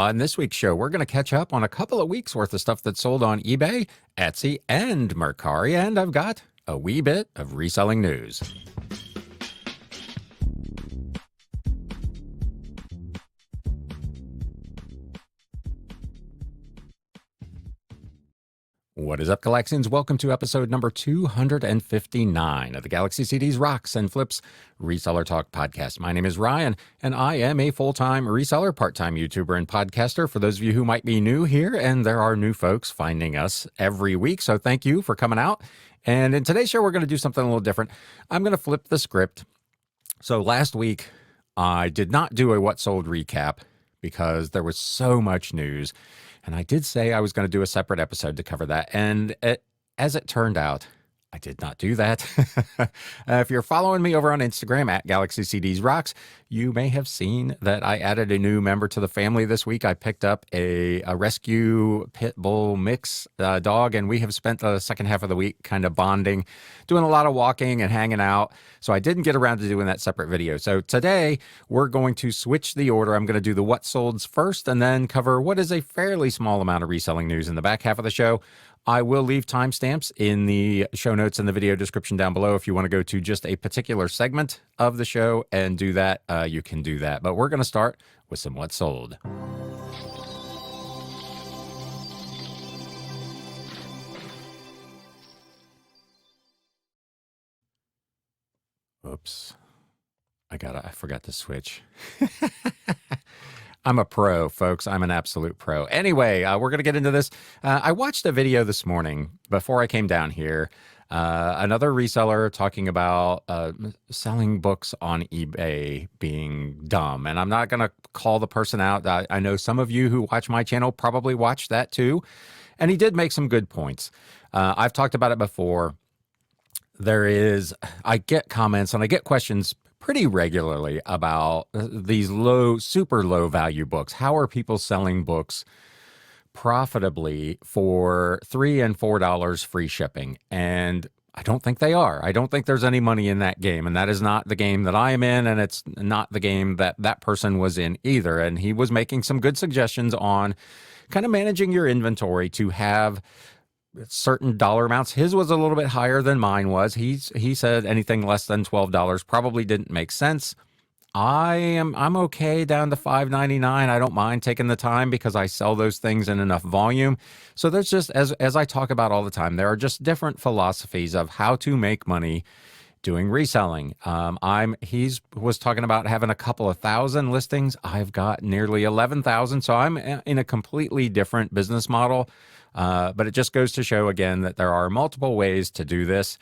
On this week's show, we're going to catch up on a couple of weeks worth of stuff that's sold on eBay, Etsy, and Mercari, and I've got a wee bit of reselling news. What is up, Galaxians? Welcome to episode number 259 of the Galaxy CDs Rocks and Flips Reseller Talk podcast. My name is Ryan, and I am a full-time reseller, part-time YouTuber, and podcaster. For those of you who might be new here, and there are new folks finding us every week, so thank you for coming out. And in today's show, we're going to do something a little different. I'm going to flip the script. So last week, I did not do a What Sold recap because there was so much news. And I did say I was going to do a separate episode to cover that. And as it turned out, I did not do that. If you're following me over on Instagram at Galaxy CDs Rocks, you may have seen that I added a new member to the family this week. I picked up a rescue pit bull mix dog, and we have spent the second half of the week kind of bonding, doing a lot of walking and hanging out. So I didn't get around to doing that separate video. So today we're going to switch the order. I'm going to do the what solds first and then cover what is a fairly small amount of reselling news in the back half of the show. I will leave timestamps in the show notes and the video description down below. If you want to go to just a particular segment of the show and do that, you can do that. But we're going to start with some what sold. Oops. I forgot to switch. I'm a pro, folks. I'm an absolute pro. Anyway, we're going to get into this. I watched a video this morning before I came down here. Another reseller talking about selling books on eBay being dumb. And I'm not going to call the person out. I know some of you who watch my channel probably watched that too. And he did make some good points. I've talked about it before. I get comments and I get questions pretty regularly about these super low value books. How are people selling books profitably for $3 and $4 free shipping? And I don't think they are. I don't think there's any money in that game. And that is not the game that I am in. And it's not the game that that person was in either. And he was making some good suggestions on kind of managing your inventory to have certain dollar amounts. His was a little bit higher than mine was. He said anything less than $12 probably didn't make sense. I'm okay down to $5.99. I don't mind taking the time because I sell those things in enough volume. So there's just, as I talk about all the time, there are just different philosophies of how to make money doing reselling. He was talking about having a couple of thousand listings. I've got nearly 11,000. So I'm in a completely different business model. But it just goes to show again that there are multiple ways to do this.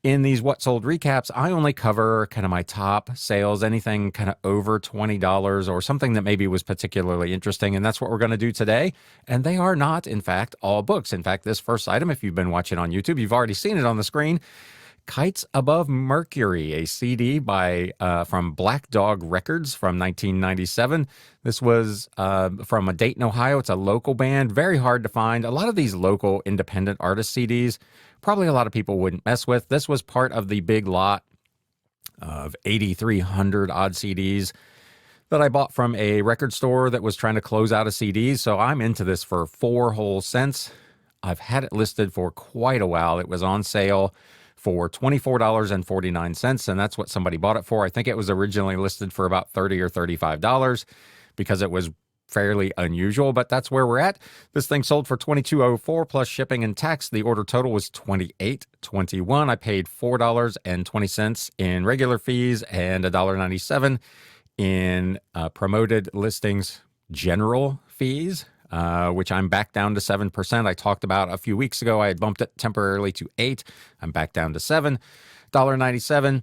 In these what sold recaps, I only cover kind of my top sales, anything kind of over $20 or something that maybe was particularly interesting. And that's what we're going to do today. And they are not, in fact, all books. In fact, this first item, if you've been watching on YouTube, you've already seen it on the screen. Kites Above Mercury, a CD from Black Dog Records from 1997. This was from Dayton, Ohio. It's a local band, very hard to find. A lot of these local independent artist CDs, probably a lot of people wouldn't mess with. This was part of the big lot of 8,300 odd CDs that I bought from a record store that was trying to close out of CDs. So I'm into this for 4 whole cents. I've had it listed for quite a while. It was on sale for $24.49, and that's what somebody bought it for. I think it was originally listed for about $30 or $35 because it was fairly unusual, but that's where we're at. This thing sold for $22.04 plus shipping and tax. The order total was $28.21. I paid $4.20 in regular fees and $1.97 in promoted listings general fees, which I'm back down to 7%. I talked about a few weeks ago. I had bumped it temporarily to 8. I'm back down to $7.97.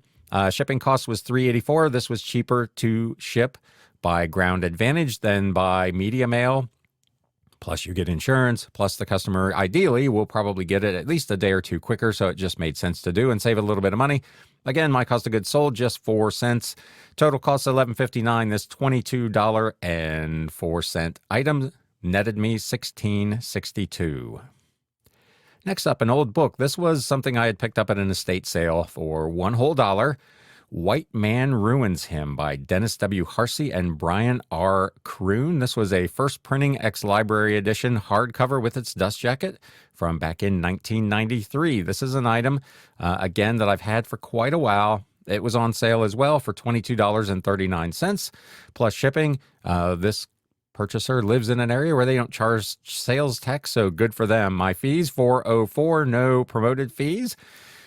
Shipping cost was $3.84. This was cheaper to ship by Ground Advantage than by Media Mail. Plus you get insurance, plus the customer ideally will probably get it at least a day or two quicker. So it just made sense to do and save a little bit of money. Again, my cost of goods sold, just 4 cents. Total cost $11.59. This $22.04 item netted me $16.62. Next up, an old book. This was something I had picked up at an estate sale for $1 whole. White Man Ruins Him by Dennis W. Harsey and Brian R. Kroon. This was a first printing ex-library edition hardcover with its dust jacket from back in 1993. This is an item, again, that I've had for quite a while. It was on sale as well for $22.39 plus shipping. This purchaser lives in an area where they don't charge sales tax, so good for them. My fees, $4.04, no promoted fees.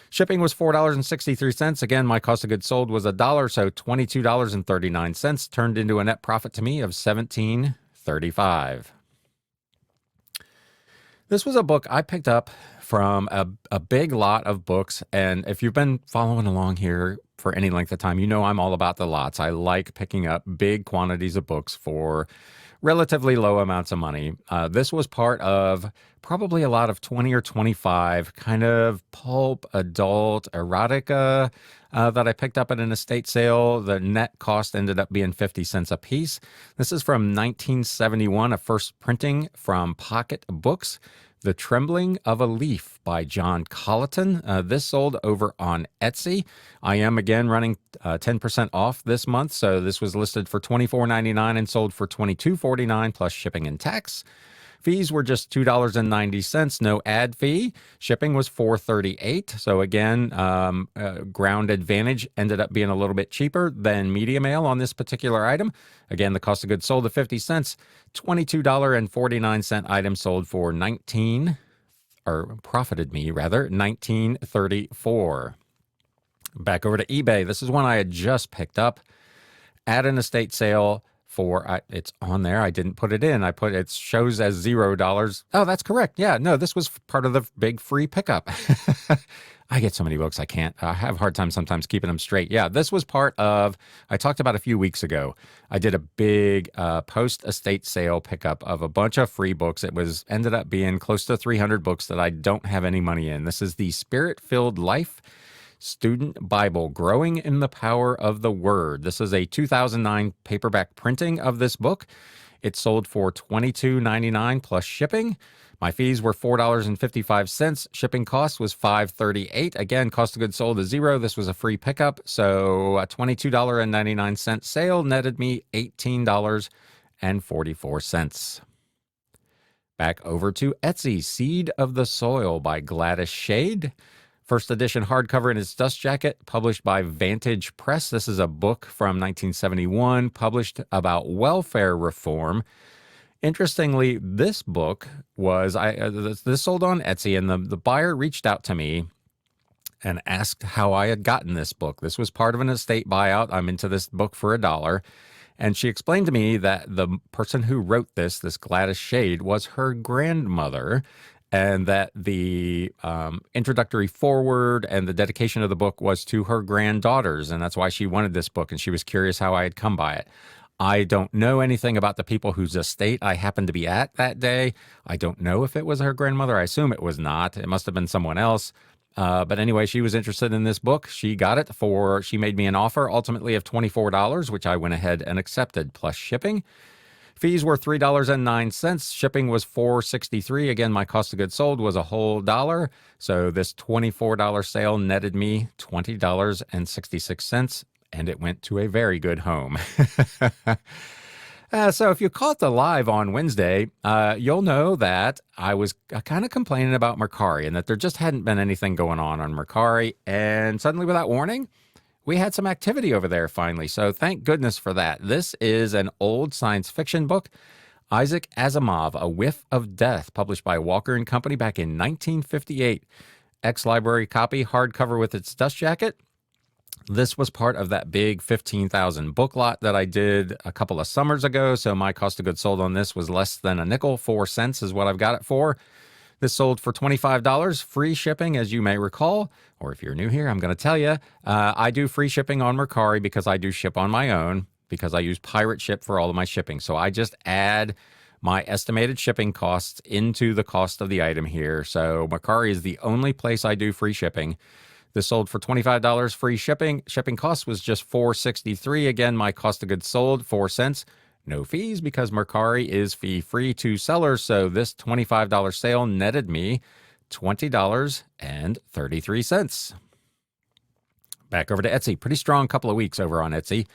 Shipping was $4.63. Again, my cost of goods sold was $1, so $22.39 turned into a net profit to me of $17.35. This was a book I picked up from a big lot of books, and if you've been following along here for any length of time, you know I'm all about the lots. I like picking up big quantities of books for relatively low amounts of money. This was part of probably a lot of 20 or 25 kind of pulp, adult, erotica that I picked up at an estate sale. The net cost ended up being 50 cents a piece. This is from 1971, a first printing from Pocket Books. The Trembling of a Leaf by John Colleton. This sold over on Etsy. I am again running 10% off this month, so this was listed for $24.99 and sold for $22.49 plus shipping and tax. Fees were just $2.90, no ad fee. Shipping was $4.38. So again, Ground Advantage ended up being a little bit cheaper than Media Mail on this particular item. Again, the cost of goods sold of 50 cents. $22.49 item sold for profited me rather, $19.34. Back over to eBay. This is one I had just picked up at an estate sale. It's on there. I didn't put it in. It shows as $0. Oh, that's correct. Yeah, no, this was part of the big free pickup. I get so many books I have a hard time sometimes keeping them straight. Yeah, this was part of, I talked about a few weeks ago. I did a big post-estate sale pickup of a bunch of free books. It ended up being close to 300 books that I don't have any money in. This is the Spirit-Filled Life Student Bible, Growing in the Power of the Word. This is a 2009 paperback printing of this book. It sold for $22.99 plus shipping. My fees were $4.55. Shipping cost was $5.38. Again, cost of goods sold is $0. This was a free pickup, so a $22.99 sale netted me $18.44. Back over to Etsy, Seed of the Soil by Gladys Shade. First edition hardcover in its dust jacket, published by Vantage Press. This is a book from 1971, published about welfare reform. Interestingly, this book was, this sold on Etsy, and the buyer reached out to me and asked how I had gotten this book. This was part of an estate buyout. I'm into this book for $1. And she explained to me that the person who wrote this Gladys Shade, was her grandmother, and that the introductory foreword and the dedication of the book was to her granddaughters, and that's why she wanted this book, and she was curious how I had come by it. I don't know anything about the people whose estate I happened to be at that day. I don't know if it was her grandmother. I assume it was not. It must have been someone else. But anyway, she was interested in this book. She got it she made me an offer ultimately of $24, which I went ahead and accepted, plus shipping. Fees were $3.09. Shipping was $4.63. Again, my cost of goods sold was a whole dollar. So this $24 sale netted me $20.66, and it went to a very good home. So if you caught the live on Wednesday, you'll know that I was kind of complaining about Mercari and that there just hadn't been anything going on Mercari. And suddenly, without warning, we had some activity over there finally. So thank goodness for that. This is an old science fiction book, Isaac Asimov, A Whiff of Death, published by Walker & Company back in 1958. Ex-library copy, hardcover with its dust jacket. This was part of that big 15,000 book lot that I did a couple of summers ago. So my cost of goods sold on this was less than a nickel. 4 cents is what I've got it for. This sold for $25, free shipping, as you may recall. Or if you're new here, I'm going to tell you, I do free shipping on Mercari because I do ship on my own, because I use Pirate Ship for all of my shipping. So I just add my estimated shipping costs into the cost of the item here. So Mercari is the only place I do free shipping. This sold for $25, free shipping. Shipping cost was just $4.63. Again, my cost of goods sold, 4 cents. No fees because Mercari is fee-free to sellers. So this $25 sale netted me $20.33. Back over to Etsy. Pretty strong couple of weeks over on Etsy.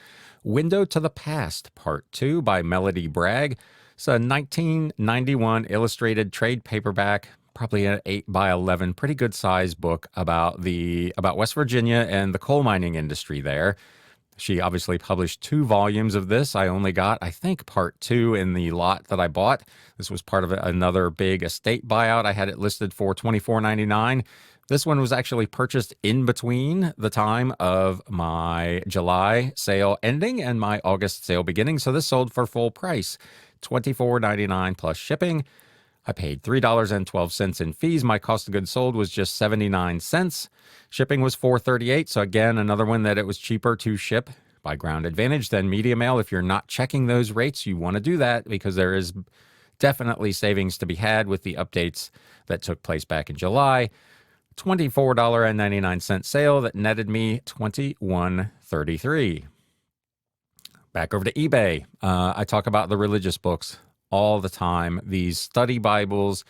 Window to the Past, Part 2 by Melody Bragg. It's a 1991 illustrated trade paperback, probably an 8 by 11, pretty good size book about West Virginia and the coal mining industry there. She obviously published 2 volumes of this. I only got, I think, part 2 in the lot that I bought. This was part of another big estate buyout. I had it listed for $24.99. This one was actually purchased in between the time of my July sale ending and my August sale beginning. So this sold for full price, $24.99 plus shipping. I paid $3.12 in fees. My cost of goods sold was just 79 cents. Shipping was $4.38. So again, another one that it was cheaper to ship by Ground Advantage than Media Mail. If you're not checking those rates, you want to do that because there is definitely savings to be had with the updates that took place back in July. $24.99 sale that netted me $21.33. Back over to eBay. I talk about the religious books all the time. These study Bibles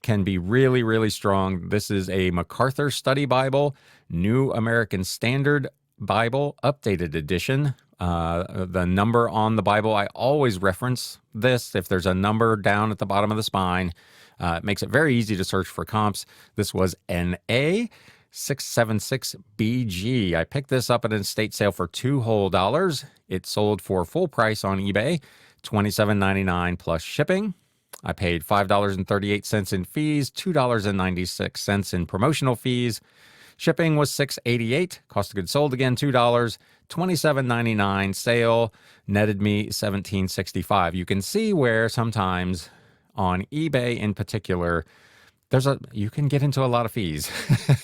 can be really, really strong. This is a MacArthur Study Bible, New American Standard Bible, updated edition. The number on the Bible, I always reference this. If there's a number down at the bottom of the spine, it makes it very easy to search for comps. This was NA 676BG. I picked this up at an estate sale for $2 whole. It sold for full price on eBay, $27.99 plus shipping. I paid $5.38 in fees, $2.96 in promotional fees. Shipping was $6.88. Cost of goods sold again, $2. $27.99 sale netted me $17.65. You can see where sometimes on eBay in particular, you can get into a lot of fees.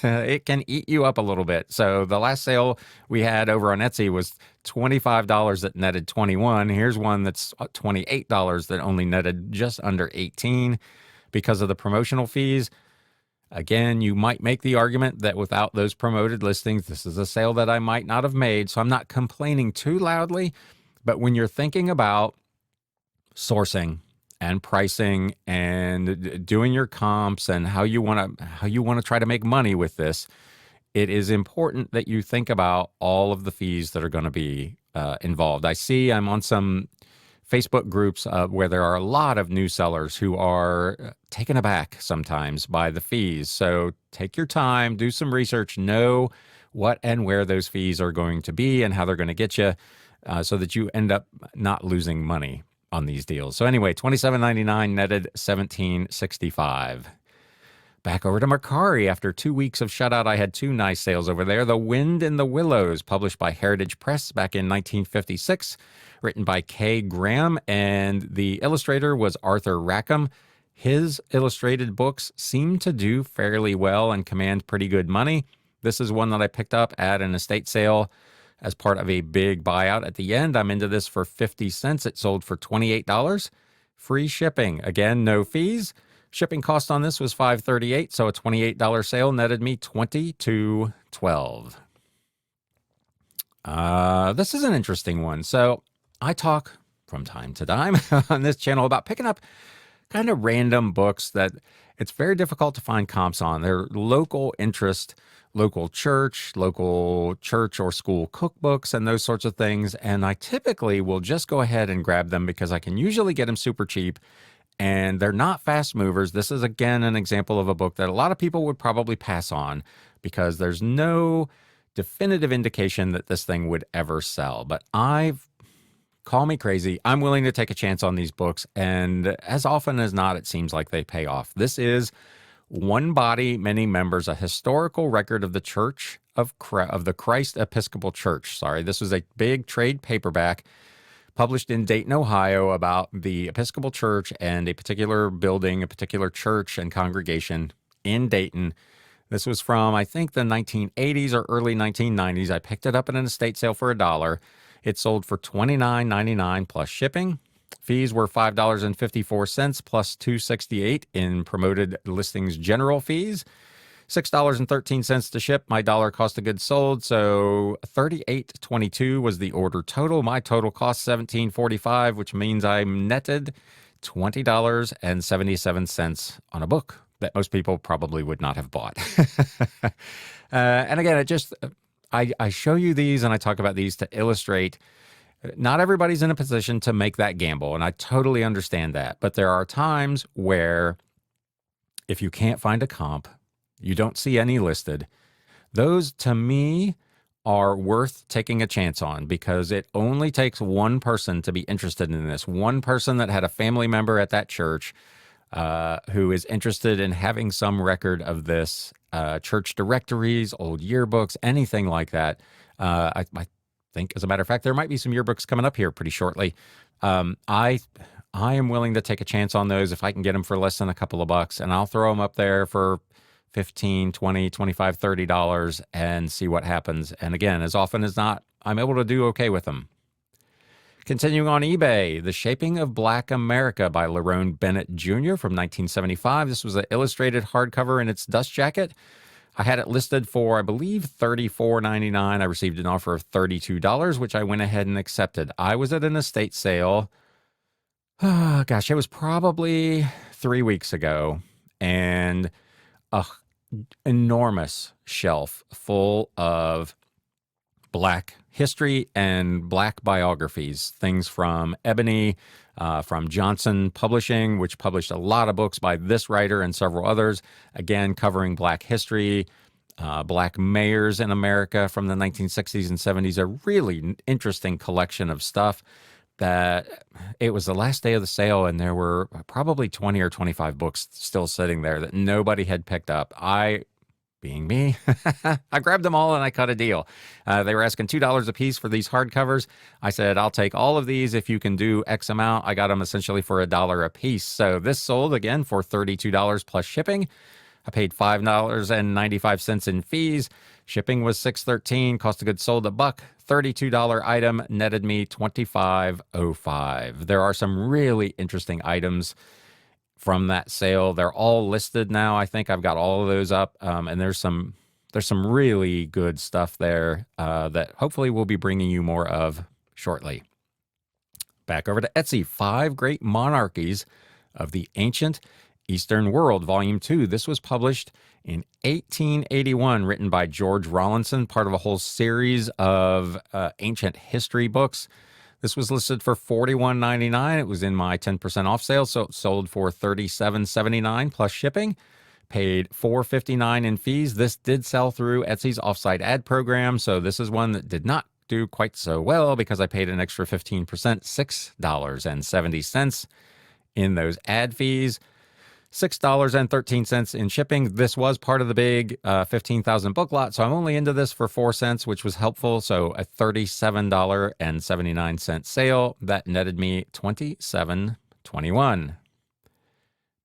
It can eat you up a little bit. So the last sale we had over on Etsy was $25 that netted $21. Here's one that's $28 that only netted just under $18 because of the promotional fees. Again, you might make the argument that without those promoted listings, this is a sale that I might not have made. So I'm not complaining too loudly. But when you're thinking about sourcing and pricing and doing your comps and how you want to try to make money with this, it is important that you think about all of the fees that are going to be involved. I'm on some Facebook groups where there are a lot of new sellers who are taken aback sometimes by the fees. So take your time, do some research, know what and where those fees are going to be and how they're going to get you so that you end up not losing money on these deals. So anyway, $27.99 netted $17.65. Back over to Mercari. After 2 weeks of shutout, I had 2 nice sales over there. The Wind in the Willows, published by Heritage Press back in 1956, written by Kay Graham, and the illustrator was Arthur Rackham. His illustrated books seem to do fairly well and command pretty good money. This is one that I picked up at an estate sale as part of a big buyout at the end. I'm into this for 50 cents. It sold for $28. Free shipping. Again, no fees. Shipping cost on this was $5.38, so a $28 sale netted me $22.12. This is an interesting one. So I talk from time to time on this channel about picking up kind of random books that it's very difficult to find comps on. They're local interest, local church or school cookbooks and those sorts of things. And I typically will just go ahead and grab them because I can usually get them super cheap and they're not fast movers. This is, again, an example of a book that a lot of people would probably pass on because there's no definitive indication that this thing would ever sell. But call me crazy, I'm willing to take a chance on these books. And as often as not, it seems like they pay off. This is One Body, Many Members, a historical record of the Church of the Christ Episcopal Church. This was a big trade paperback published in Dayton, Ohio, about the Episcopal Church and a particular building, a particular church and congregation in Dayton. This was from, I think, the 1980s or early 1990s. I picked it up at an estate sale for $1. It sold for $29.99 plus shipping. Fees were $5.54 plus $2.68 in promoted listings general fees. $6.13 to ship. My dollar cost of goods sold, so $38.22 was the order total. My total cost $17.45, which means I'm netted $20.77 on a book that most people probably would not have bought. And again, I show you these and I talk about these to illustrate not everybody's in a position to make that gamble, and I totally understand that. But there are times where if you can't find a comp, you don't see any listed, those to me are worth taking a chance on, because it only takes one person to be interested in this. One person that had a family member at that church who is interested in having some record of this, church directories, old yearbooks, anything like that. I think, as a matter of fact, there might be some yearbooks coming up here pretty shortly. I am willing to take a chance on those if I can get them for less than a couple of bucks, and I'll throw them up there for $15, $20, $25, $30 and see what happens. And again, as often as not, I'm able to do okay with them. Continuing on eBay, The Shaping of Black America by Lerone Bennett Jr. from 1975. This was an illustrated hardcover in its dust jacket. I had it listed for, I believe, $34.99. I received an offer of $32, which I went ahead and accepted. I was at an estate sale. Gosh, it was probably 3 weeks ago, and a enormous shelf full of Black history and Black biographies, things from Ebony, from Johnson Publishing, which published a lot of books by this writer and several others, again, covering Black history, Black mayors in America from the 1960s and 70s, a really interesting collection of stuff. That it was the last day of the sale, and there were probably 20 or 25 books still sitting there that nobody had picked up. Being me, I grabbed them all and I cut a deal. They were asking $2 a piece for these hardcovers. I said, I'll take all of these if you can do X amount. I got them essentially for $1 a piece. So this sold again for $32 plus shipping. I paid $5.95 in fees. Shipping was $6.13. Cost of goods sold $1. $32 item netted me $25.05. There are some really interesting items from that sale. They're all listed now. I think I've got all of those up, and there's some really good stuff there that hopefully we'll be bringing you more of shortly. Back over to Etsy. 5 Great Monarchies of the Ancient Eastern World, Volume 2. This was published in 1881, written by George Rawlinson, part of a whole series of ancient history books. This was listed for $41.99. It was in my 10% off sale, so it sold for $37.79 plus shipping. Paid $4.59 in fees. This did sell through Etsy's offsite ad program, so this is one that did not do quite so well because I paid an extra 15%, $6.70 in those ad fees. $6.13 in shipping. This was part of the big 15,000 book lot, so I'm only into this for 4 cents, which was helpful. So a $37.79 sale that netted me $27.21.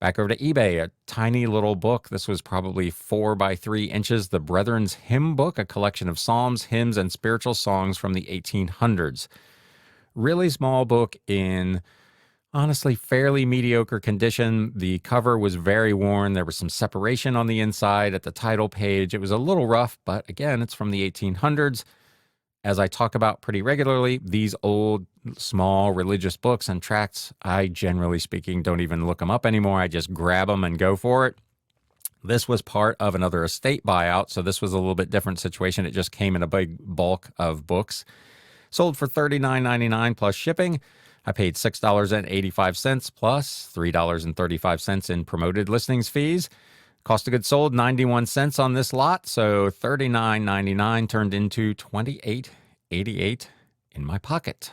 Back over to eBay, a tiny little book. This was probably 4 by 3 inches. The Brethren's Hymn Book, a collection of psalms, hymns, and spiritual songs from the 1800s. Really small book in honestly fairly mediocre condition. The cover was very worn. There was some separation on the inside at the title page. It was a little rough, but again, it's from the 1800s. As I talk about pretty regularly, these old, small religious books and tracts, I generally speaking don't even look them up anymore. I just grab them and go for it. This was part of another estate buyout, so this was a little bit different situation. It just came in a big bulk of books. Sold for $39.99 plus shipping. I paid $6.85 plus $3.35 in promoted listings fees. Cost of goods sold, 91 cents on this lot, so $39.99 turned into $28.88 in my pocket.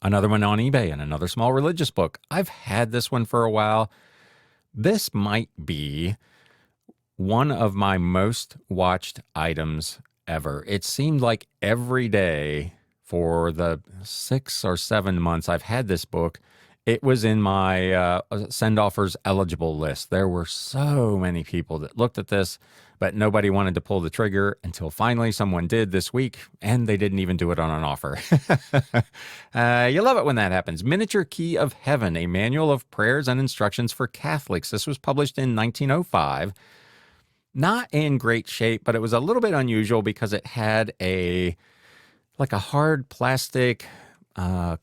Another one on eBay and another small religious book. I've had this one for a while. This might be one of my most watched items ever. It seemed like every day for the 6 or 7 months I've had this book, it was in my send offers eligible list. There were so many people that looked at this, but nobody wanted to pull the trigger until finally someone did this week, and they didn't even do it on an offer. You love it when that happens. Miniature Key of Heaven, a manual of prayers and instructions for Catholics. This was published in 1905. Not in great shape, but it was a little bit unusual because it had a hard plastic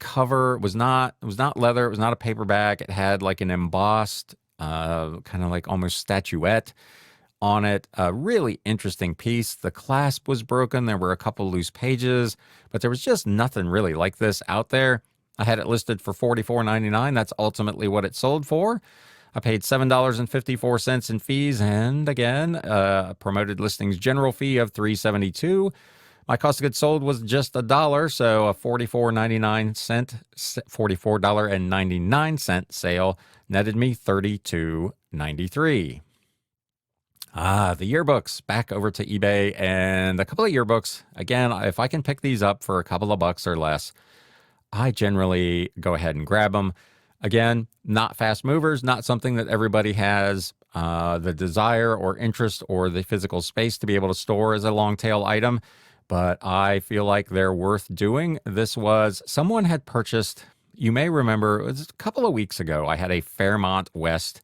cover. It was not leather. It was not a paperback. It had like an embossed, kind of like almost statuette on it. A really interesting piece. The clasp was broken. There were a couple loose pages, but there was just nothing really like this out there. I had it listed for $44.99. That's ultimately what it sold for. I paid $7.54 in fees, and again, promoted listings general fee of $3.72. My cost of goods sold was just $1, so a $44.99 sale netted me $32.93. The yearbooks, back over to eBay, and a couple of yearbooks. Again, if I can pick these up for a couple of bucks or less, I generally go ahead and grab them. Again, not fast movers, not something that everybody has the desire or interest or the physical space to be able to store as a long tail item, but I feel like they're worth doing. This was, someone had purchased, you may remember, it was a couple of weeks ago, I had a Fairmont West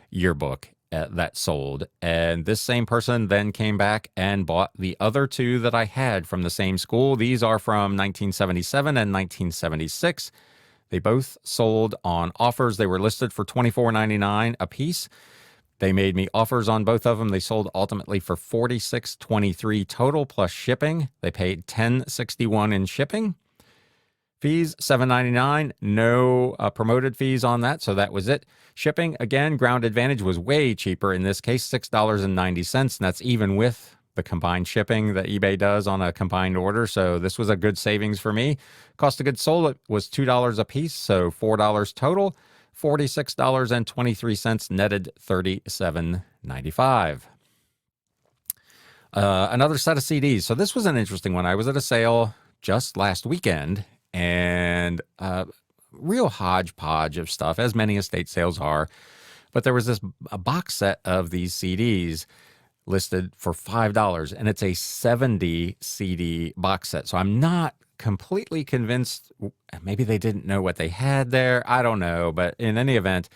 yearbook that sold, and this same person then came back and bought the other two that I had from the same school. These are from 1977 and 1976. They both sold on offers. They were listed for $24.99 a piece. They made me offers on both of them. They sold ultimately for $46.23 total plus shipping. They paid $10.61 in shipping. Fees, $7.99. No promoted fees on that, so that was it. Shipping, again, Ground Advantage was way cheaper in this case, $6.90, and that's even with the combined shipping that eBay does on a combined order, so this was a good savings for me. Cost of goods sold, it was $2 a piece, so $4 total. $46.23 netted $37.95. Another set of CDs. So this was an interesting one. I was at a sale just last weekend, and real hodgepodge of stuff, as many estate sales are. But there was a box set of these CDs listed for $5, and it's a 70 CD box set. So I'm not completely convinced. Maybe they didn't know what they had there. I don't know. But in any event,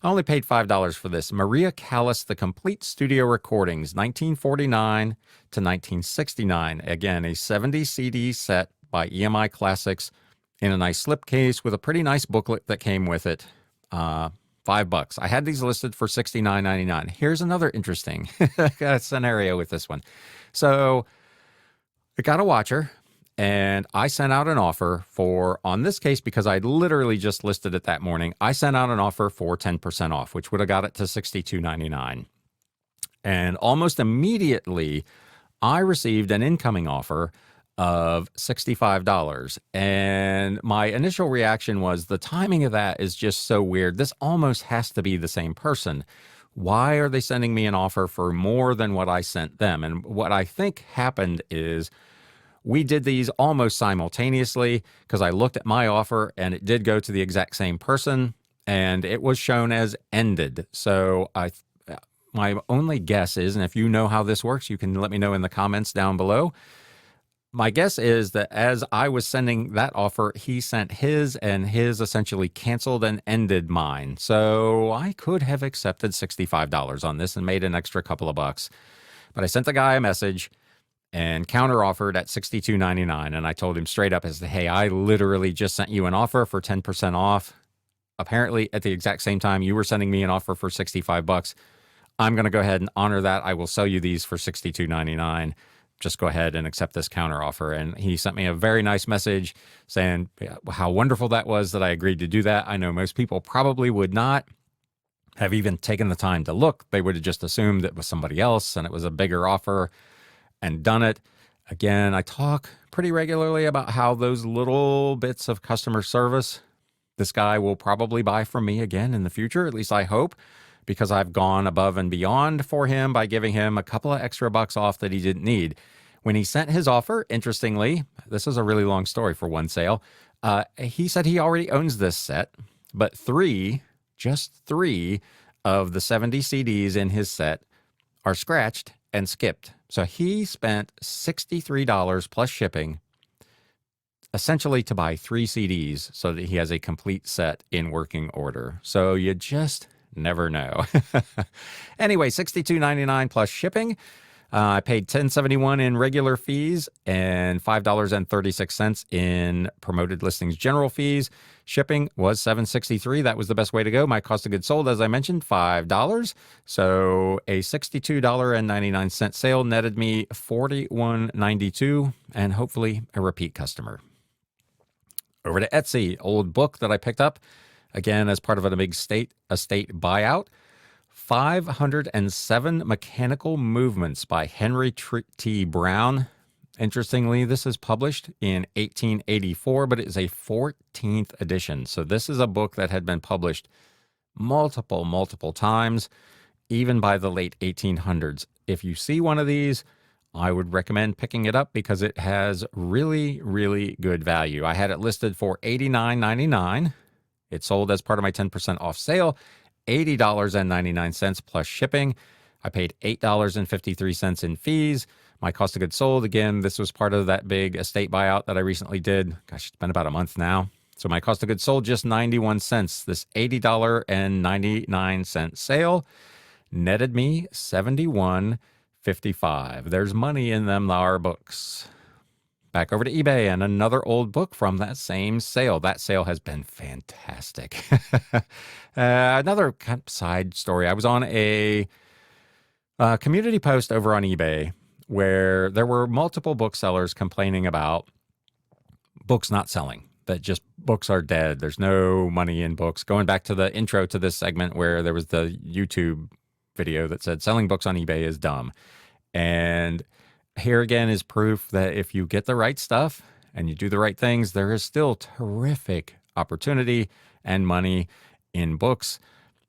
I only paid $5 for this. Maria Callas, The Complete Studio Recordings, 1949 to 1969. Again, a 70 CD set by EMI Classics in a nice slipcase with a pretty nice booklet that came with it. $5. I had these listed for $69.99. Here's another interesting scenario with this one. So I got a watcher, and I sent out an offer for, on this case, because I'd literally just listed it that morning, I sent out an offer for 10% off, which would have got it to $62.99. And almost immediately, I received an incoming offer of $65. And my initial reaction was, the timing of that is just so weird. This almost has to be the same person. Why are they sending me an offer for more than what I sent them? And what I think happened is we did these almost simultaneously, because I looked at my offer and it did go to the exact same person, and it was shown as ended. So my only guess is, and if you know how this works, you can let me know in the comments down below. My guess is that as I was sending that offer, he sent his, and his essentially canceled and ended mine. So I could have accepted $65 on this and made an extra couple of bucks. But I sent the guy a message and counter offered at $62.99. And I told him straight up, as hey, I literally just sent you an offer for 10% off. Apparently at the exact same time you were sending me an offer for $65. I'm going to go ahead and honor that. I will sell you these for $62.99. Just go ahead and accept this counter offer. And he sent me a very nice message saying how wonderful that was that I agreed to do that. I know most people probably would not have even taken the time to look. They would have just assumed it was somebody else and it was a bigger offer and done it. Again, I talk pretty regularly about how those little bits of customer service, this guy will probably buy from me again in the future, at least I hope, because I've gone above and beyond for him by giving him a couple of extra bucks off that he didn't need. When he sent his offer, interestingly, this is a really long story for one sale, he said he already owns this set, but just three of the 70 CDs in his set are scratched and skipped. So he spent $63 plus shipping essentially to buy 3 CDs so that he has a complete set in working order. So you just never know. Anyway, $62.99 plus shipping. I paid $10.71 in regular fees and $5.36 in promoted listings general fees. Shipping was $7.63. That was the best way to go. My cost of goods sold, as I mentioned, $5. So a $62.99 sale netted me $41.92 and hopefully a repeat customer. Over to Etsy, old book that I picked up, again, as part of a big estate buyout. 507 Mechanical Movements by Henry T. Brown. Interestingly, this is published in 1884, but it is a 14th edition. So this is a book that had been published multiple times, even by the late 1800s. If you see one of these, I would recommend picking it up because it has really, really good value. I had it listed for $89.99. It sold as part of my 10% off sale, $80.99 plus shipping. I paid $8.53 in fees. My cost of goods sold, again, this was part of that big estate buyout that I recently did. Gosh, it's been about a month now. So my cost of goods sold, just 91 cents. This $80.99 sale netted me $71.55. There's money in them thar books. Back over to eBay and another old book from that same sale. That sale has been fantastic. Another kind of side story. I was on a community post over on eBay where there were multiple booksellers complaining about books not selling, that just books are dead. There's no money in books. Going back to the intro to this segment where there was the YouTube video that said selling books on eBay is dumb. And here again is proof that if you get the right stuff and you do the right things, there is still terrific opportunity and money in books.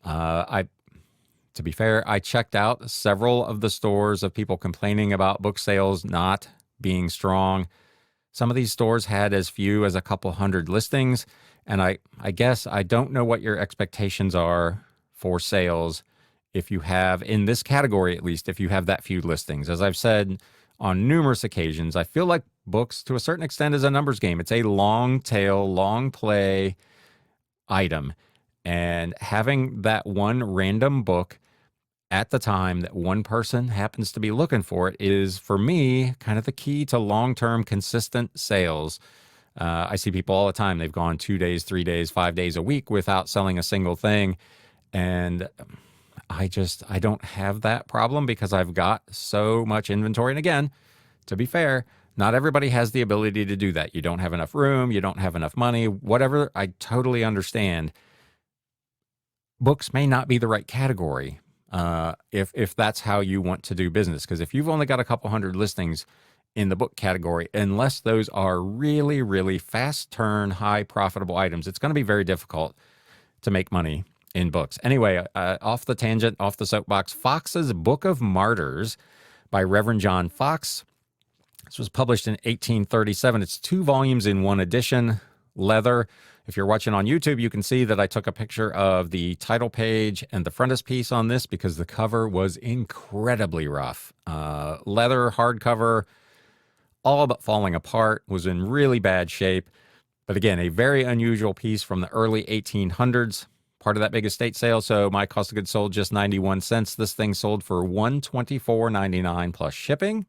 To be fair, I checked out several of the stores of people complaining about book sales not being strong. Some of these stores had as few as a couple hundred listings. And I guess I don't know what your expectations are for sales if you have, in this category at least, if you have that few listings. As I've said on numerous occasions, I feel like books, to a certain extent, is a numbers game. It's a long tail, long play item. And having that one random book at the time that one person happens to be looking for it is, for me, kind of the key to long-term consistent sales. I see people all the time. They've gone 2 days, 3 days, 5 days a week without selling a single thing. And I don't have that problem because I've got so much inventory. And again, to be fair, not everybody has the ability to do that. You don't have enough room. You don't have enough money, whatever. I totally understand. Books may not be the right category if that's how you want to do business. Because if you've only got a couple hundred listings in the book category, unless those are really, really fast turn, high profitable items, it's going to be very difficult to make money in books. Anyway, off the tangent, off the soapbox, Fox's Book of Martyrs by Reverend John Fox. This was published in 1837. It's 2 volumes in 1 edition, leather. If you're watching on YouTube, you can see that I took a picture of the title page and the frontispiece on this because the cover was incredibly rough. Leather, hardcover, all but falling apart, was in really bad shape. But again, a very unusual piece from the early 1800s, part of that big estate sale. So my cost of goods sold, just 91 cents. This thing sold for $124.99 plus shipping.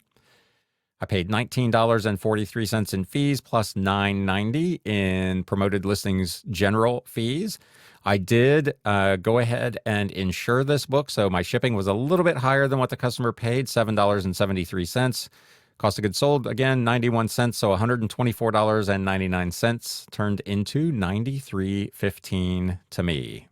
I paid $19.43 in fees plus $9.90 in promoted listings general fees. I did go ahead and insure this book, so my shipping was a little bit higher than what the customer paid, $7.73. Cost of goods sold, again, 91 cents, so $124.99 turned into $93.15 to me.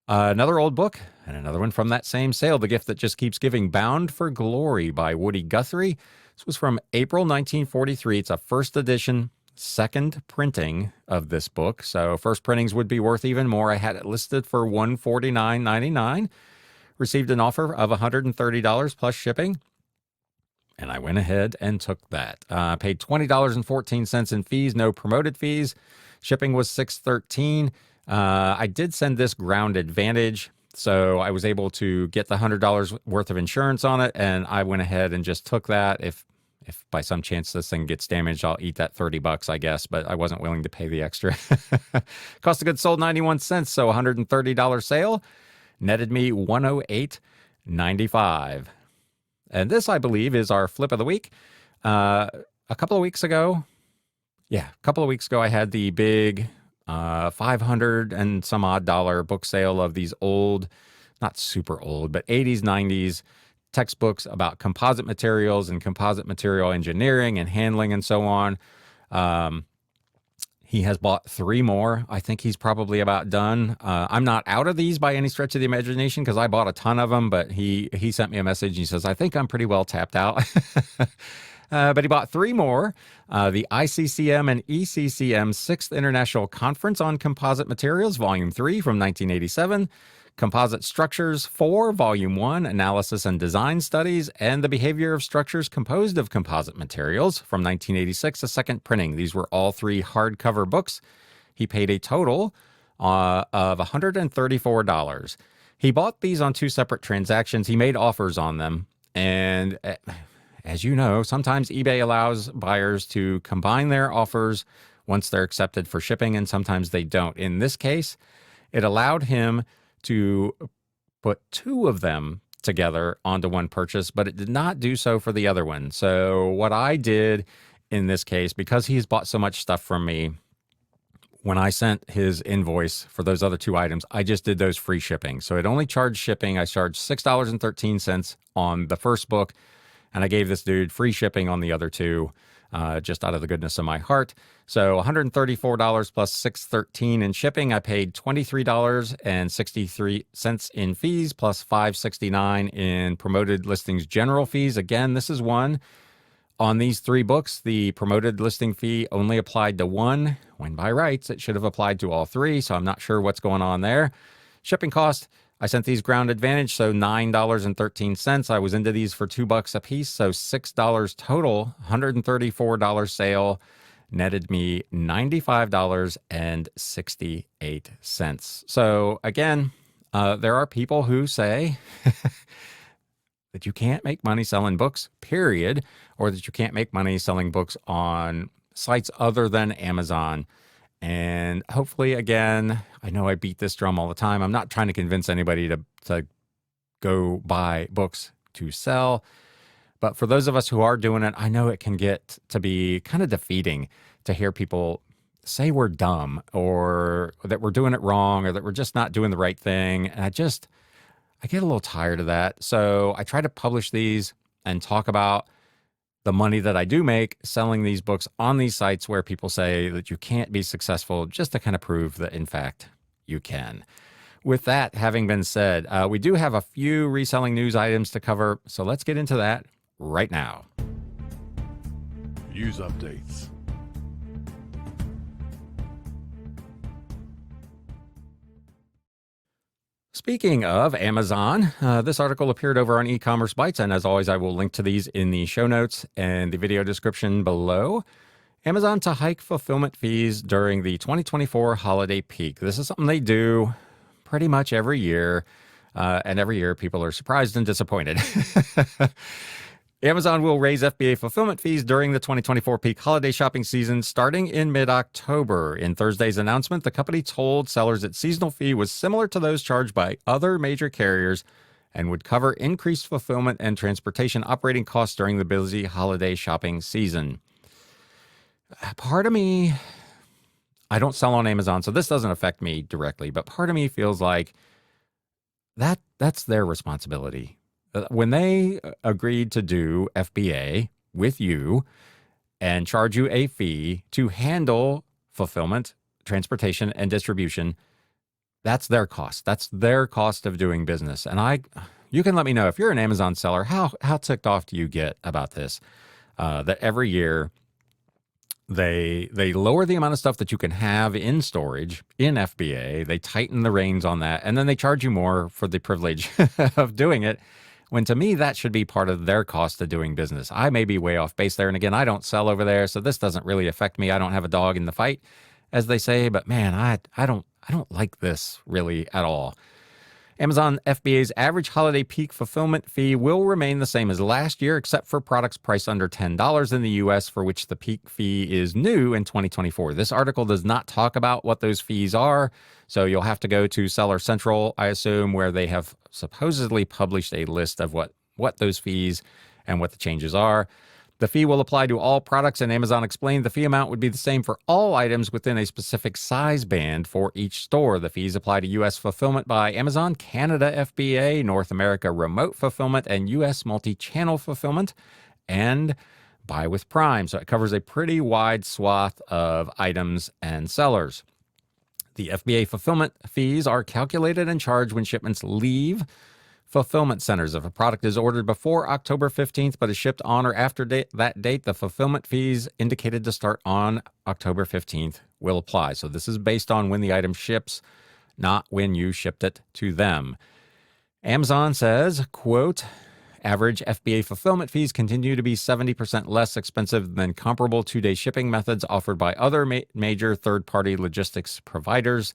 Another old book, and another one from that same sale, The Gift That Just Keeps Giving, Bound for Glory by Woody Guthrie. This was from April 1943. It's a first edition, second printing of this book. So first printings would be worth even more. I had it listed for $149.99. Received an offer of $130 plus shipping. And I went ahead and took that. Paid $20.14 in fees, no promoted fees. Shipping was $6.13. I did send this Ground Advantage, so I was able to get the $100 worth of insurance on it, and I went ahead and just took that. If by some chance this thing gets damaged, I'll eat that $30, I guess, but I wasn't willing to pay the extra. Cost of goods sold, 91 cents, so $130 sale netted me $108.95. And this, I believe, is our flip of the week. A couple of weeks ago, I had the big 500 and some odd dollar book sale of these old, not super old, but 80s, 90s textbooks about composite materials and composite material engineering and handling and so on. He has bought 3 more. I think he's probably about done. I'm not out of these by any stretch of the imagination because I bought a ton of them, but he sent me a message and he says, I think I'm pretty well tapped out. But he bought 3 more. The ICCM and ECCM 6th International Conference on Composite Materials, Volume 3 from 1987. Composite Structures 4, Volume 1, Analysis and Design Studies, and The Behavior of Structures Composed of Composite Materials from 1986, a second printing. These were all 3 hardcover books. He paid a total of $134. He bought these on 2 separate transactions. He made offers on them, and as you know, sometimes eBay allows buyers to combine their offers once they're accepted for shipping, and sometimes they don't. In this case, it allowed him to put 2 of them together onto one purchase, but it did not do so for the other one. So what I did in this case, because he's bought so much stuff from me, when I sent his invoice for those other 2 items, I just did those free shipping. So it only charged shipping. I charged $6.13 on the first book, and I gave this dude free shipping on the other 2. Just out of the goodness of my heart. So $134 plus $6.13 in shipping. I paid $23.63 in fees plus $5.69 in promoted listings general fees. Again, this is one. On these 3 books, the promoted listing fee only applied to 1, when by rights it should have applied to all 3, so I'm not sure what's going on there. Shipping cost, I sent these Ground Advantage, so $9.13. I was into these for $2 a piece, so $6 total. $134 sale netted me $95.68. So again, there are people who say that you can't make money selling books, period, or that you can't make money selling books on sites other than Amazon. And hopefully, again, I know I beat this drum all the time. I'm not trying to convince anybody to go buy books to sell. But for those of us who are doing it, I know it can get to be kind of defeating to hear people say we're dumb or that we're doing it wrong or that we're just not doing the right thing. And I get a little tired of that. So I try to publish these and talk about the money that I do make selling these books on these sites where people say that you can't be successful, just to kind of prove that, in fact, you can. With that having been said, we do have a few reselling news items to cover, so let's get into that right now. News updates. Speaking of Amazon, this article appeared over on E-commerce Bytes, and as always, I will link to these in the show notes and the video description below. Amazon to hike fulfillment fees during the 2024 holiday peak. This is something they do pretty much every year, and every year people are surprised and disappointed. Amazon will raise FBA fulfillment fees during the 2024 peak holiday shopping season starting in mid-October. In Thursday's announcement, the company told sellers its seasonal fee was similar to those charged by other major carriers and would cover increased fulfillment and transportation operating costs during the busy holiday shopping season. Part of me, I don't sell on Amazon, so this doesn't affect me directly, but part of me feels like that's their responsibility. When they agreed to do FBA with you and charge you a fee to handle fulfillment, transportation, and distribution, that's their cost. That's their cost of doing business. And you can let me know if you're an Amazon seller, how ticked off do you get about this? That every year they lower the amount of stuff that you can have in storage in FBA. They tighten the reins on that, and then they charge you more for the privilege of doing it. When to me, that should be part of their cost of doing business. I may be way off base there. And again, I don't sell over there, so this doesn't really affect me. I don't have a dog in the fight, as they say. But man, I don't like this really at all. Amazon FBA's average holiday peak fulfillment fee will remain the same as last year, except for products priced under $10 in the U.S., for which the peak fee is new in 2024. This article does not talk about what those fees are, so you'll have to go to Seller Central, I assume, where they have supposedly published a list of what what those fees and what the changes are. The fee will apply to all products, and Amazon explained the fee amount would be the same for all items within a specific size band for each store. The fees apply to U.S. fulfillment by Amazon, Canada FBA, North America remote fulfillment, and U.S. multi-channel fulfillment, and buy with Prime. So it covers a pretty wide swath of items and sellers. The FBA fulfillment fees are calculated and charged when shipments leave fulfillment centers. If a product is ordered before October 15th but is shipped on or after that date, the fulfillment fees indicated to start on October 15th will apply. So this is based on when the item ships, not when you shipped it to them. Amazon says, quote, average FBA fulfillment fees continue to be 70% less expensive than comparable two-day shipping methods offered by other major third-party logistics providers,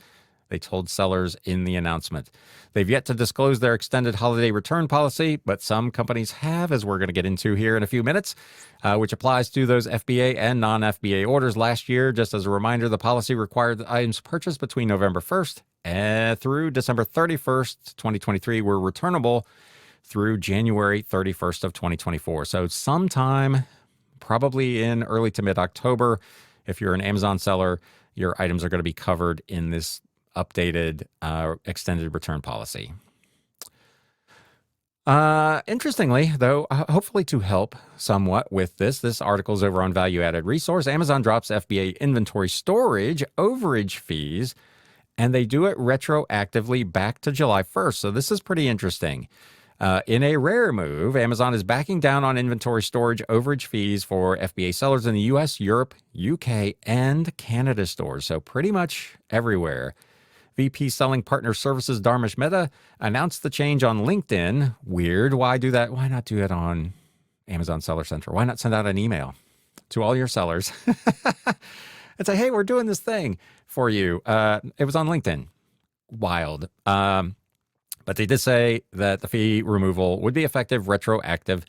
they told sellers in the announcement. They've yet to disclose their extended holiday return policy, but some companies have, as we're going to get into here in a few minutes, which applies to those FBA and non-FBA orders. Last year, just as a reminder, the policy required that items purchased between November 1st through December 31st, 2023 were returnable through January 31st of 2024. So sometime, probably in early to mid-October, if you're an Amazon seller, your items are going to be covered in this updated extended return policy. Interestingly, though, hopefully to help somewhat with this article's over on Value Added Resource. Amazon drops FBA inventory storage overage fees, and they do it retroactively back to July 1st. So this is pretty interesting. In a rare move, Amazon is backing down on inventory storage overage fees for FBA sellers in the US, Europe, UK, and Canada stores. So pretty much everywhere. VP Selling Partner Services Dharmesh Mehta announced the change on LinkedIn. Weird. Why do that? Why not do it on Amazon Seller Center? Why not send out an email to all your sellers and say, hey, we're doing this thing for you? It was on LinkedIn. Wild. But they did say that the fee removal would be effective retroactive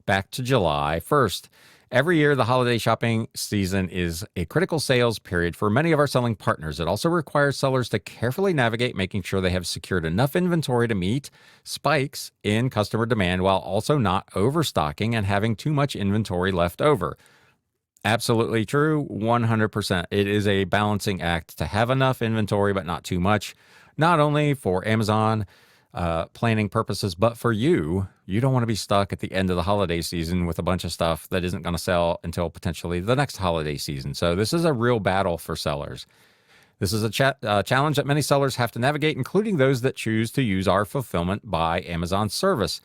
back to July 1st. Every year, the holiday shopping season is a critical sales period for many of our selling partners. It also requires sellers to carefully navigate making sure they have secured enough inventory to meet spikes in customer demand while also not overstocking and having too much inventory left over. Absolutely true, 100%. It is a balancing act to have enough inventory but not too much, not only for Amazon planning purposes, but for you. You don't want to be stuck at the end of the holiday season with a bunch of stuff that isn't going to sell until potentially the next holiday season. So this is a real battle for sellers. This is a challenge that many sellers have to navigate, including those that choose to use our Fulfillment by Amazon service.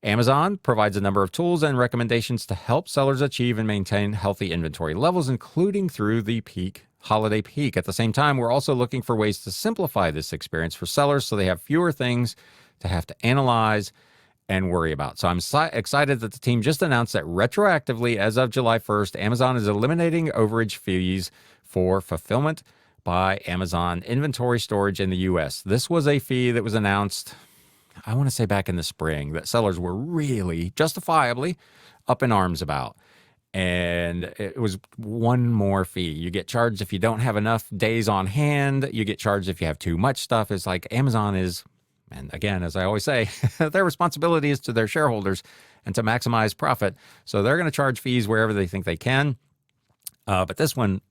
Amazon provides a number of tools and recommendations to help sellers achieve and maintain healthy inventory levels, including through the holiday peak. At the same time, we're also looking for ways to simplify this experience for sellers so they have fewer things to have to analyze and worry about. So I'm excited that the team just announced that retroactively, as of July 1st, Amazon is eliminating overage fees for Fulfillment by Amazon inventory storage in the U.S. This was a fee that was announced, I want to say back in the spring, that sellers were really justifiably up in arms about. And it was one more fee. You get charged if you don't have enough days on hand. You get charged if you have too much stuff. It's like Amazon is, and again, as I always say, their responsibility is to their shareholders and to maximize profit. So they're going to charge fees wherever they think they can. But this one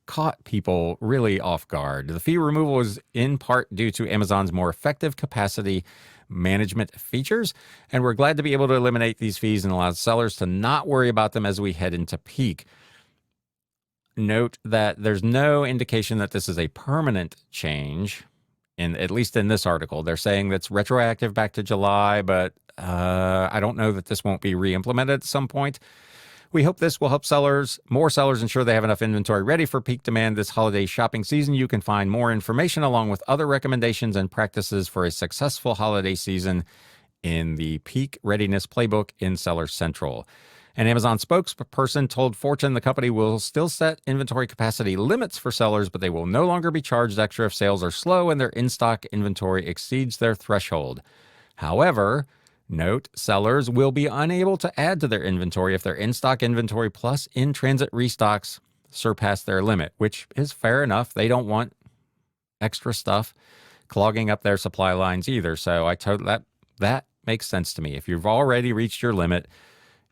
caught people really off guard. The fee removal was in part due to Amazon's more effective capacity management features, and we're glad to be able to eliminate these fees and allow sellers to not worry about them as we head into peak. Note that there's no indication that this is a permanent change, at least in this article. They're saying that's retroactive back to July, but I don't know that this won't be re-implemented at some point. We hope this will help more sellers ensure they have enough inventory ready for peak demand this holiday shopping season. You can find more information along with other recommendations and practices for a successful holiday season in the Peak Readiness Playbook in Seller Central. An Amazon spokesperson told Fortune the company will still set inventory capacity limits for sellers, but they will no longer be charged extra if sales are slow and their in-stock inventory exceeds their threshold. However, note, sellers will be unable to add to their inventory if their in-stock inventory plus in-transit restocks surpass their limit, which is fair enough. They don't want extra stuff clogging up their supply lines either. So that makes sense to me. If you've already reached your limit,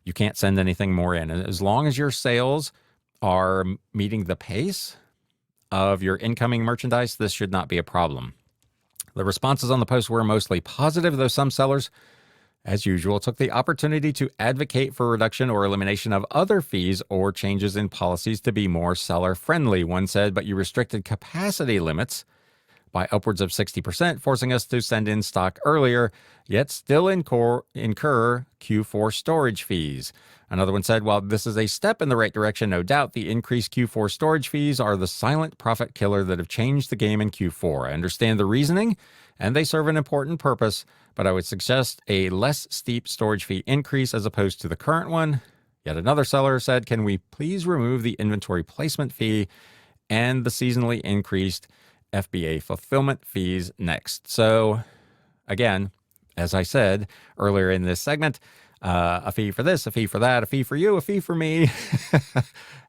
you can't send anything more in. And as long as your sales are meeting the pace of your incoming merchandise, this should not be a problem. The responses on the post were mostly positive, though some sellers, as usual, took the opportunity to advocate for reduction or elimination of other fees or changes in policies to be more seller-friendly. One said, but you restricted capacity limits by upwards of 60%, forcing us to send in stock earlier, yet still incur Q4 storage fees. Another one said, while this is a step in the right direction, no doubt the increased Q4 storage fees are the silent profit killer that have changed the game in Q4. I understand the reasoning, and they serve an important purpose, but I would suggest a less steep storage fee increase as opposed to the current one. Yet another seller said, can we please remove the inventory placement fee and the seasonally increased FBA fulfillment fees next? So again, as I said earlier in this segment, a fee for this, a fee for that, a fee for you, a fee for me.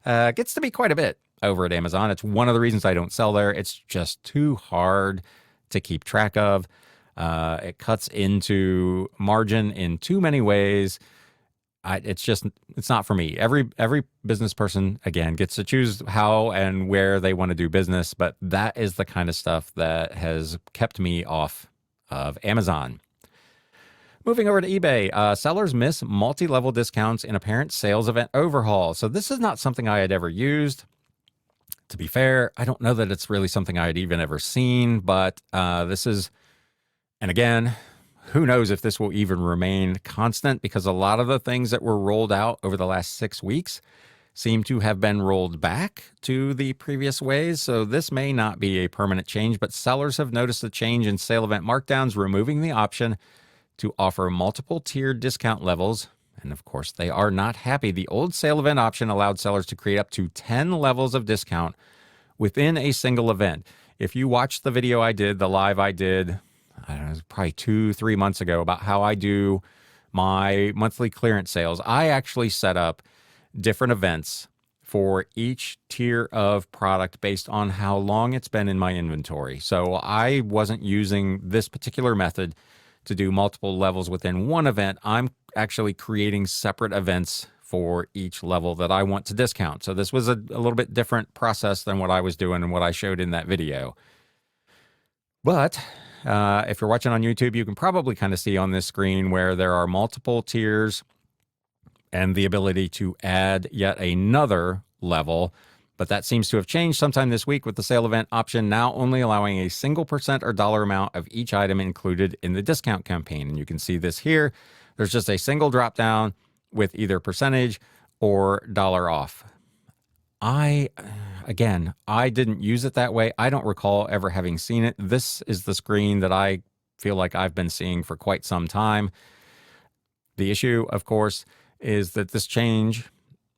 Gets to be quite a bit over at Amazon. It's one of the reasons I don't sell there. It's just too hard to keep track of. It cuts into margin in too many ways. It's not for me. Every business person, again, gets to choose how and where they want to do business, but that is the kind of stuff that has kept me off of Amazon. Moving over to eBay, sellers miss multi-level discounts in apparent sales event overhaul. So this is not something I had ever used. To be fair, I don't know that it's really something I had even ever seen, but this is, and again, who knows if this will even remain constant, because a lot of the things that were rolled out over the last 6 weeks seem to have been rolled back to the previous ways. So this may not be a permanent change, but sellers have noticed a change in sale event markdowns, removing the option to offer multiple tiered discount levels. And of course, they are not happy. The old sale event option allowed sellers to create up to 10 levels of discount within a single event. If you watched the video I did, the live I did, I don't know, it was probably 2-3 months ago, about how I do my monthly clearance sales, I actually set up different events for each tier of product based on how long it's been in my inventory. So I wasn't using this particular method to do multiple levels within one event. I'm actually creating separate events for each level that I want to discount. So this was a little bit different process than what I was doing and what I showed in that video. But if you're watching on YouTube, you can probably kind of see on this screen where there are multiple tiers and the ability to add yet another level. But that seems to have changed sometime this week with the sale event option now only allowing a single % or dollar amount of each item included in the discount campaign. And you can see this here. There's just a single drop down with either percentage or dollar off. Again, I didn't use it that way. I don't recall ever having seen it. This is the screen that I feel like I've been seeing for quite some time. The issue, of course, is that this change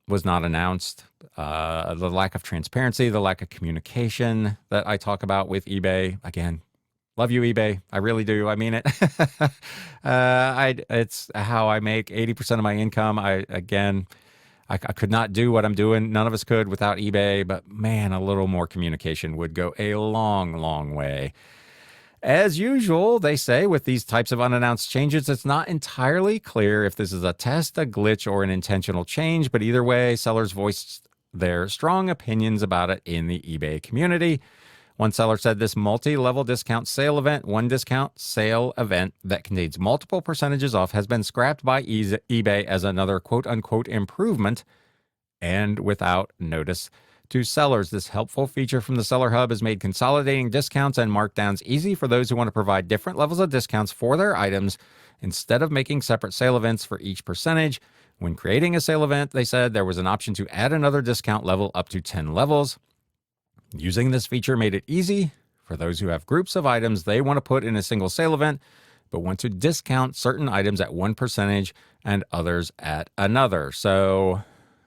was not announced. The lack of transparency, the lack of communication that I talk about with eBay. Again, love you, eBay. I really do. I mean it. It's how I make 80% of my income. I could not do what I'm doing. None of us could without eBay, but man, a little more communication would go a long, long way. As usual, they say with these types of unannounced changes, it's not entirely clear if this is a test, a glitch, or an intentional change, but either way, sellers voiced their strong opinions about it in the eBay community. One seller said this multi-level discount sale event, one discount sale event that contains multiple percentages off has been scrapped by eBay as another quote-unquote improvement and without notice to sellers. This helpful feature from the Seller Hub has made consolidating discounts and markdowns easy for those who want to provide different levels of discounts for their items instead of making separate sale events for each percentage. When creating a sale event, they said there was an option to add another discount level up to 10 levels. Using this feature made it easy for those who have groups of items they want to put in a single sale event, but want to discount certain items at one percentage and others at another. So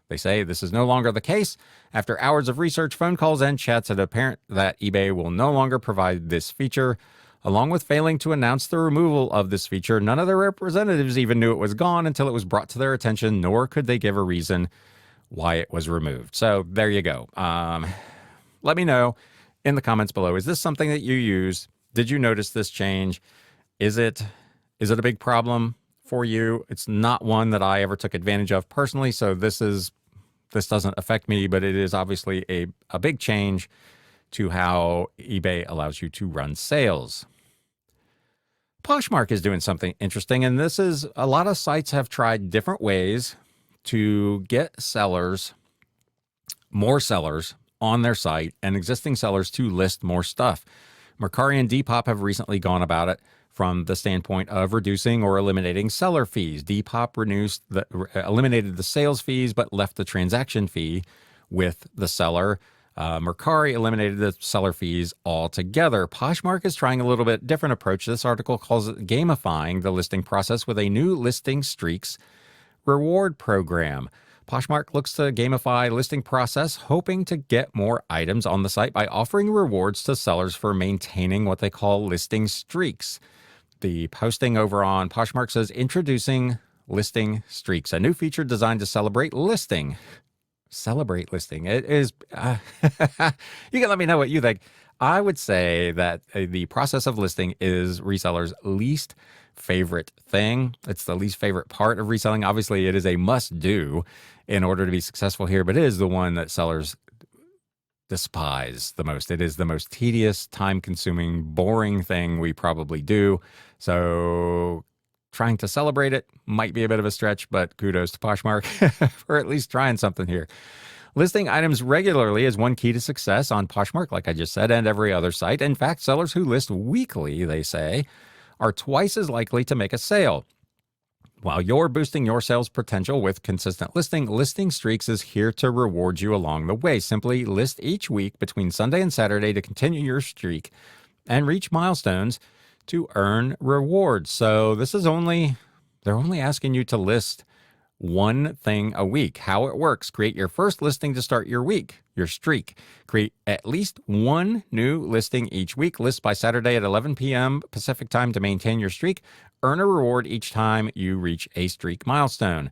they say this is no longer the case. After hours of research, phone calls, and chats, it's apparent that eBay will no longer provide this feature. Along with failing to announce the removal of this feature, none of their representatives even knew it was gone until it was brought to their attention, nor could they give a reason why it was removed. So there you go. Let me know in the comments below. Is this something that you use? Did you notice this change? Is it Is it a big problem for you? It's not one that I ever took advantage of personally, so this doesn't affect me, but it is obviously a big change to how eBay allows you to run sales. Poshmark is doing something interesting, and this is a lot of sites have tried different ways to get more sellers on their site and existing sellers to list more stuff. Mercari and Depop have recently gone about it from the standpoint of reducing or eliminating seller fees. Depop eliminated the sales fees but left the transaction fee with the seller. Mercari eliminated the seller fees altogether. Poshmark is trying a little bit different approach. This article calls it gamifying the listing process with a new listing streaks reward program. Poshmark looks to gamify listing process, hoping to get more items on the site by offering rewards to sellers for maintaining what they call listing streaks. The posting over on Poshmark says, introducing listing streaks, a new feature designed to celebrate listing. Celebrate listing. It is, you can let me know what you think. I would say that the process of listing is resellers' least favorite thing. It's the least favorite part of reselling. Obviously, it is a must-do in order to be successful here, but it is the one that sellers despise the most. It is the most tedious, time-consuming, boring thing we probably do. So trying to celebrate it might be a bit of a stretch, but kudos to Poshmark for at least trying something here. Listing items regularly is one key to success on Poshmark, like I just said, and every other site. In fact, sellers who list weekly, they say, are twice as likely to make a sale. While you're boosting your sales potential with consistent listing streaks is here to reward you along the way. Simply list each week between Sunday and Saturday to continue your streak and reach milestones to earn rewards. So they're only asking you to list one thing a week. How it works: create your first listing to start your week, your streak. Create at least one new listing each week. List by Saturday at 11 p.m. Pacific time to maintain your streak. Earn a reward each time you reach a streak milestone.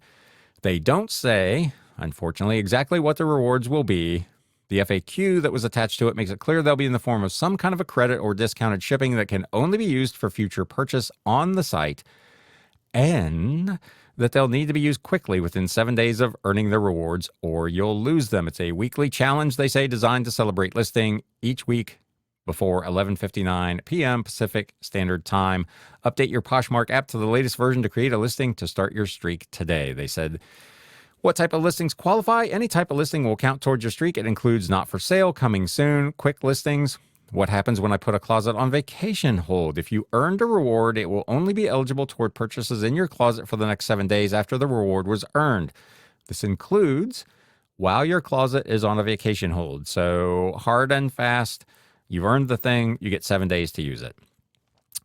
They don't say, unfortunately, exactly what the rewards will be. The FAQ that was attached to it makes it clear they'll be in the form of some kind of a credit or discounted shipping that can only be used for future purchase on the site, and that they'll need to be used quickly within 7 days of earning the rewards or you'll lose them. It's a weekly challenge, they say, designed to celebrate listing each week before 11:59 p.m. Pacific Standard Time. Update your Poshmark app to the latest version to create a listing to start your streak today. They said, what type of listings qualify? Any type of listing will count towards your streak. It includes not for sale, coming soon, quick listings. What happens when I put a closet on vacation hold? If you earned a reward, it will only be eligible toward purchases in your closet for the next 7 days after the reward was earned. This includes while your closet is on a vacation hold. So hard and fast, you've earned the thing, you get 7 days to use it.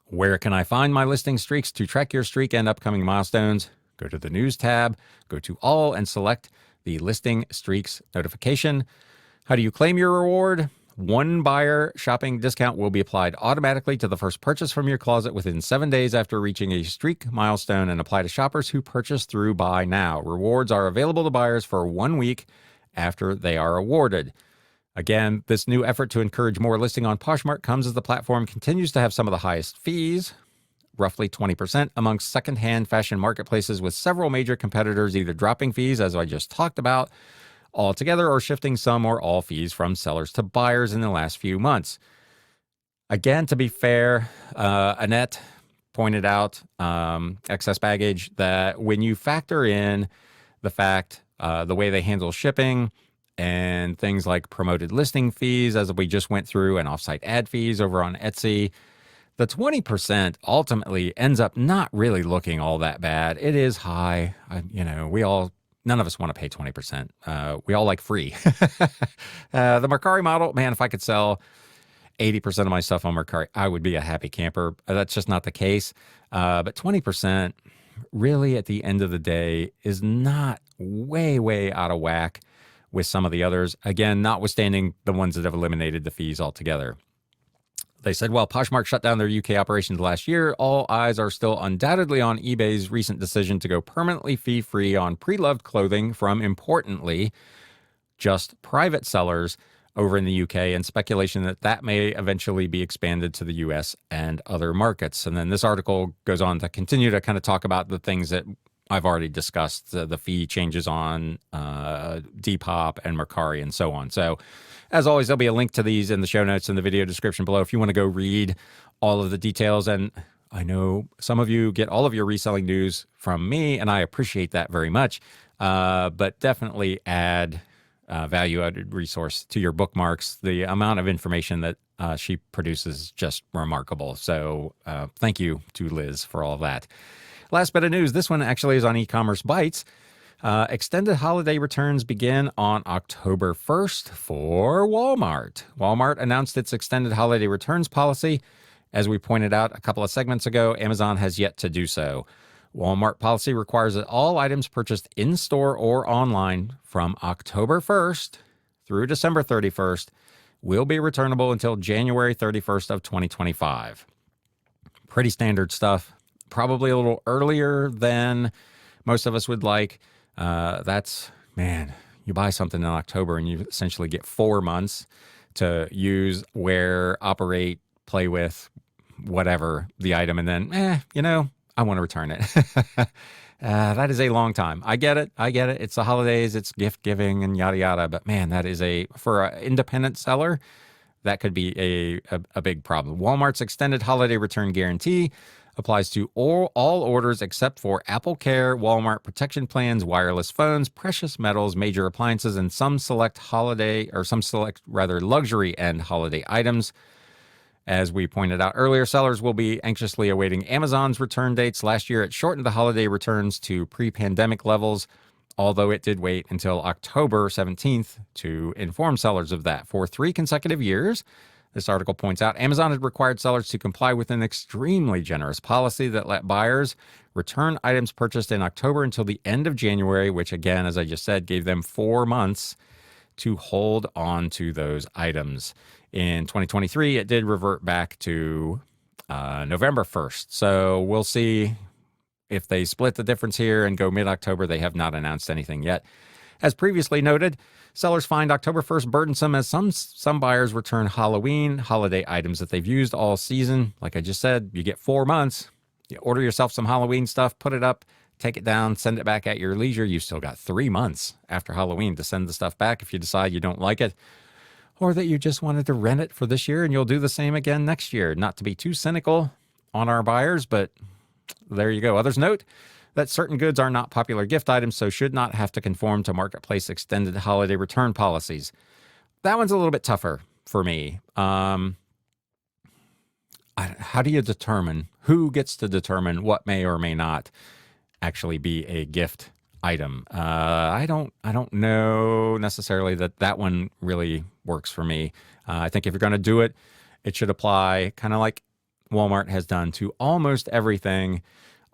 Where can I find my listing streaks? To track your streak and upcoming milestones, go to the News tab, go to All, and select the Listing Streaks notification. How do you claim your reward? One buyer shopping discount will be applied automatically to the first purchase from your closet within 7 days after reaching a streak milestone and apply to shoppers who purchase through Buy Now. Rewards are available to buyers for 1 week after they are awarded. Again, this new effort to encourage more listing on Poshmark comes as the platform continues to have some of the highest fees, roughly 20%, amongst secondhand fashion marketplaces, with several major competitors either dropping fees, as I just talked about, altogether, or shifting some or all fees from sellers to buyers in the last few months. Again, to be fair, Annette pointed out, Excess Baggage, that when you factor in the fact, the way they handle shipping and things like promoted listing fees, as we just went through, and offsite ad fees over on Etsy, the 20% ultimately ends up not really looking all that bad. It is high. None of us want to pay 20%. We all like free. The Mercari model, man, if I could sell 80% of my stuff on Mercari, I would be a happy camper. That's just not the case. But 20% really at the end of the day is not way, way out of whack with some of the others. Again, notwithstanding the ones that have eliminated the fees altogether. They said, while Poshmark shut down their UK operations last year, all eyes are still undoubtedly on eBay's recent decision to go permanently fee-free on pre-loved clothing from, importantly, just private sellers over in the UK, and speculation that that may eventually be expanded to the US and other markets. And then this article goes on to continue to kind of talk about the things that I've already discussed, the fee changes on Depop and Mercari and so on. So as always, there'll be a link to these in the show notes in the video description below if you want to go read all of the details. And I know some of you get all of your reselling news from me, and I appreciate that very much. But definitely add value-added resource to your bookmarks. The amount of information that she produces is just remarkable. So thank you to Liz for all of that. Last bit of news. This one actually is on e-commerce bites. Extended holiday returns begin on October 1st for Walmart. Walmart announced its extended holiday returns policy. As we pointed out a couple of segments ago, Amazon has yet to do so. Walmart policy requires that all items purchased in-store or online from October 1st through December 31st will be returnable until January 31st of 2025. Pretty standard stuff. Probably a little earlier than most of us would like. Man, you buy something in October and you essentially get 4 months to use, wear, operate, play with, whatever the item, and then, I want to return it. That is a long time. I get it. It's the holidays, it's gift giving and yada, yada. But man, that is for an independent seller, that could be a big problem. Walmart's extended holiday return guarantee applies to all orders except for Apple Care, Walmart protection plans, wireless phones, precious metals, major appliances, and some select luxury and holiday items. As we pointed out earlier, sellers will be anxiously awaiting Amazon's return dates. Last year, it shortened the holiday returns to pre-pandemic levels, although it did wait until October 17th to inform sellers of that. For 3 consecutive years, this article points out, Amazon had required sellers to comply with an extremely generous policy that let buyers return items purchased in October until the end of January, which again, as I just said, gave them 4 months to hold on to those items. In 2023, it did revert back to November 1st. So we'll see if they split the difference here and go mid-October. They have not announced anything yet. As previously noted, sellers find October 1st burdensome as some buyers return Halloween holiday items that they've used all season. Like I just said, you get 4 months. You order yourself some Halloween stuff, put it up, take it down, send it back at your leisure. You've still got 3 months after Halloween to send the stuff back if you decide you don't like it, or that you just wanted to rent it for this year and you'll do the same again next year. Not to be too cynical on our buyers, but there you go. Others note that certain goods are not popular gift items, so should not have to conform to marketplace extended holiday return policies. That one's a little bit tougher for me. How do you determine, who gets to determine what may or may not actually be a gift item? I don't know necessarily that one really works for me. I think if you're going to do it, it should apply kind of like Walmart has done to almost everything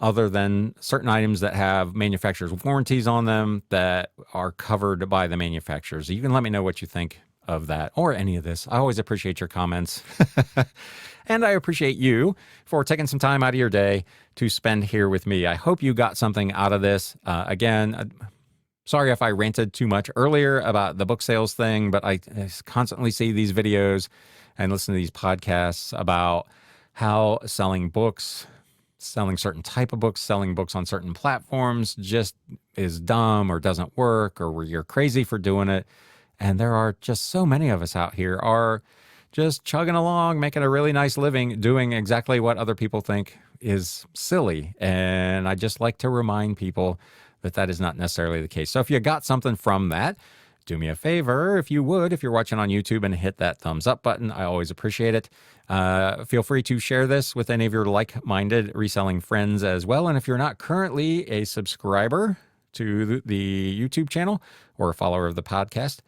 other than certain items that have manufacturer's warranties on them that are covered by the manufacturers. You can let me know what you think of that or any of this. I always appreciate your comments. And I appreciate you for taking some time out of your day to spend here with me. I hope you got something out of this. Again, sorry if I ranted too much earlier about the book sales thing, but I constantly see these videos and listen to these podcasts about how selling books, selling certain type of books, selling books on certain platforms just is dumb or doesn't work, or you're crazy for doing it. And there are just so many of us out here are just chugging along, making a really nice living, doing exactly what other people think is silly. And I just like to remind people that that is not necessarily the case. So if you got something from that, do me a favor, if you would, if you're watching on YouTube, and hit that thumbs up button. I always appreciate it. Feel free to share this with any of your like-minded reselling friends as well. And if you're not currently a subscriber to the YouTube channel or a follower of the podcast,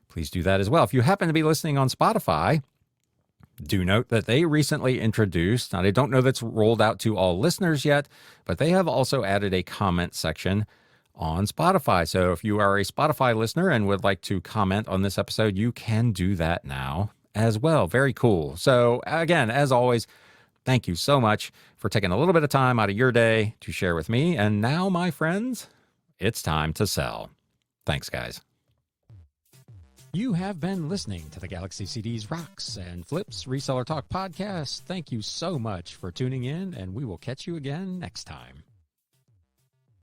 please do that as well. If you happen to be listening on Spotify, do note that they recently introduced, now I don't know that's rolled out to all listeners yet, but they have also added a comment section on Spotify. So if you are a Spotify listener and would like to comment on this episode, you can do that now as well. Very cool. So again, as always, thank you so much for taking a little bit of time out of your day to share with me. And now, my friends, it's time to sell. Thanks, guys. You have been listening to the Galaxy CDs Rocks and Flips Reseller Talk podcast. Thank you so much for tuning in, and we will catch you again next time.